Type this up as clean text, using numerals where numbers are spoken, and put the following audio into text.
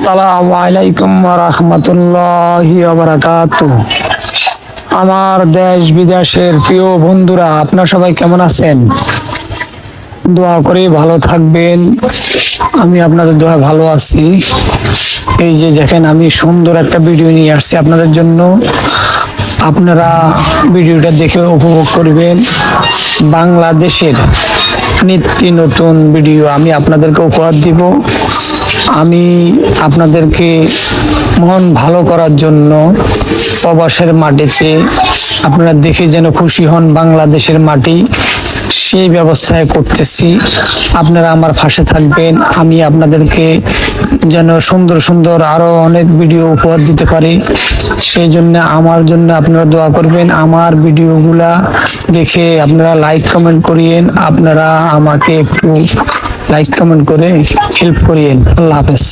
আসসালামু আলাইকুম ওয়া রাহমাতুল্লাহি ওয়া বারাকাতুহু। আমার দেশ বিদেশের প্রিয় বন্ধুরা, আপনারা সবাই কেমন আছেন? দোয়া করি ভালো থাকবেন। আমি আপনাদের দোয়া ভালো আছি। এই যে দেখেন, আমি সুন্দর একটা ভিডিও নিয়ে আসছি আপনাদের জন্য। আপনারা ভিডিওটা দেখে উপভোগ করবেন। বাংলাদেশের নিত্য নতুন ভিডিও আমি আপনাদেরকে উপহার দিব। আমি আপনাদেরকে মন ভালো করার জন্য প্রবাসের মাটিতে আপনারা দেখে যেন খুশি হন, বাংলাদেশের মাটি সেই ব্যবস্থায় করতেছি। আপনারা আমার পাশে থাকবেন। আমি আপনাদেরকে যেন সুন্দর সুন্দর আরো অনেক ভিডিও উপহার দিতে পারি, সেই জন্য আমার জন্য আপনারা দোয়া করবেন। আমার ভিডিওগুলা দেখে আপনারা লাইক কমেন্ট করিয়েন। আপনারা আমাকে একটু লাইক কমেন্ট করে হেল্প করিয়েন। আল্লাহ হাফেজ।